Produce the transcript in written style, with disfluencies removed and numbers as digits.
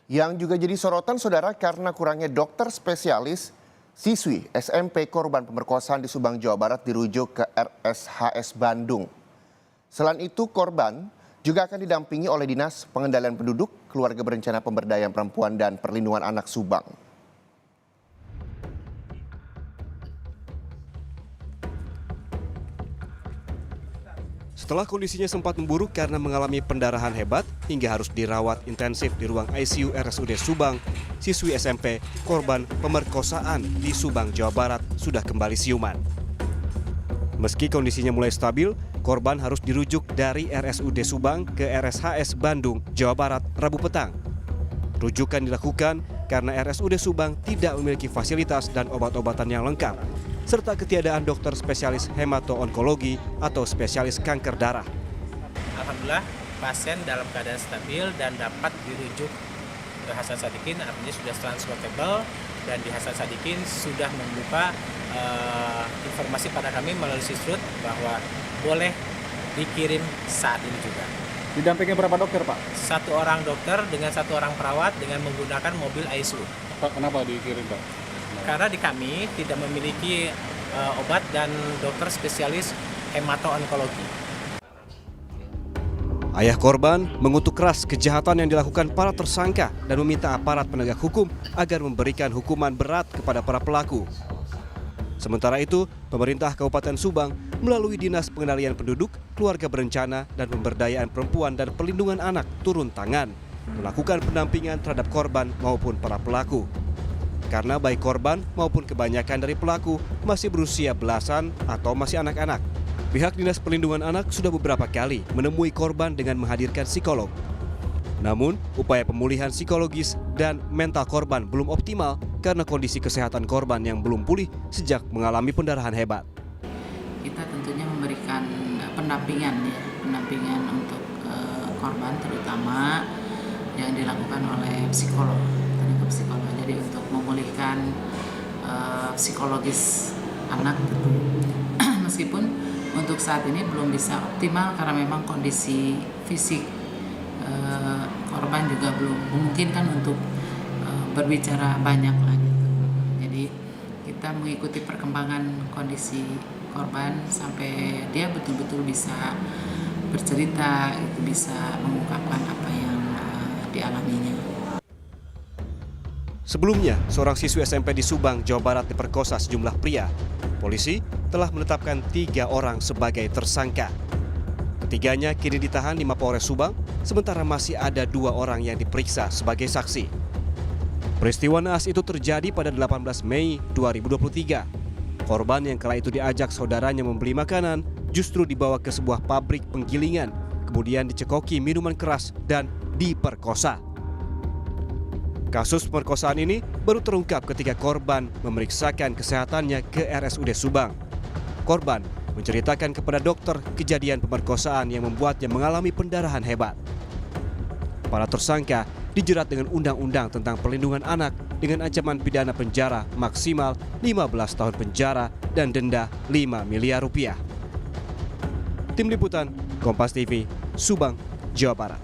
Yang juga jadi sorotan saudara karena kurangnya dokter spesialis, siswi SMP korban pemerkosaan di Subang, Jawa Barat dirujuk ke RSHS Bandung. Selain itu korban juga akan didampingi oleh Dinas Pengendalian Penduduk, Keluarga Berencana Pemberdayaan Perempuan dan Perlindungan Anak Subang. Setelah kondisinya sempat memburuk karena mengalami pendarahan hebat hingga harus dirawat intensif di ruang ICU RSUD Subang, siswi SMP korban pemerkosaan di Subang, Jawa Barat sudah kembali siuman. Meski kondisinya mulai stabil, korban harus dirujuk dari RSUD Subang ke RSHS Bandung, Jawa Barat, Rabu petang. Rujukan dilakukan karena RSUD Subang tidak memiliki fasilitas dan obat-obatan yang lengkap, serta ketiadaan dokter spesialis hemato-onkologi atau spesialis kanker darah. Alhamdulillah pasien dalam keadaan stabil dan dapat dirujuk ke Hasan Sadikin, artinya sudah transportable, dan di Hasan Sadikin sudah membuka informasi pada kami melalui Sisrut bahwa boleh dikirim saat ini juga. Didampingi berapa dokter, Pak? 1 orang dokter dengan 1 orang perawat dengan menggunakan mobil ICU. Pak, kenapa dikirim, Pak? Karena di kami tidak memiliki obat dan dokter spesialis hemato-onkologi. Ayah korban mengutuk keras kejahatan yang dilakukan para tersangka dan meminta aparat penegak hukum agar memberikan hukuman berat kepada para pelaku. Sementara itu, pemerintah Kabupaten Subang melalui Dinas Pengendalian Penduduk, Keluarga Berencana dan Pemberdayaan Perempuan dan Perlindungan Anak turun tangan melakukan pendampingan terhadap korban maupun para pelaku. Karena baik korban maupun kebanyakan dari pelaku masih berusia belasan atau masih anak-anak. Pihak Dinas Perlindungan Anak sudah beberapa kali menemui korban dengan menghadirkan psikolog. Namun, upaya pemulihan psikologis dan mental korban belum optimal karena kondisi kesehatan korban yang belum pulih sejak mengalami pendarahan hebat. Kita tentunya memberikan pendampingan untuk korban, terutama yang dilakukan oleh psikolog. Jadi untuk memulihkan psikologis anak, meskipun untuk saat ini belum bisa optimal karena memang kondisi fisik korban juga belum memungkinkan untuk berbicara banyak lagi. Jadi kita mengikuti perkembangan kondisi korban sampai dia betul-betul bisa bercerita, bisa mengungkapkan apa yang dialaminya. Sebelumnya, seorang siswi SMP di Subang, Jawa Barat diperkosa sejumlah pria. Polisi telah menetapkan 3 orang sebagai tersangka. Ketiganya kini ditahan di Mapolres Subang, sementara masih ada 2 orang yang diperiksa sebagai saksi. Peristiwa naas itu terjadi pada 18 Mei 2023. Korban yang kala itu diajak saudaranya membeli makanan justru dibawa ke sebuah pabrik penggilingan, kemudian dicekoki minuman keras dan diperkosa. Kasus pemerkosaan ini baru terungkap ketika korban memeriksakan kesehatannya ke RSUD Subang. Korban menceritakan kepada dokter kejadian pemerkosaan yang membuatnya mengalami pendarahan hebat. Para tersangka dijerat dengan Undang-Undang tentang Perlindungan Anak dengan ancaman pidana penjara maksimal 15 tahun penjara dan denda 5 miliar rupiah. Tim Liputan, Kompas TV, Subang, Jawa Barat.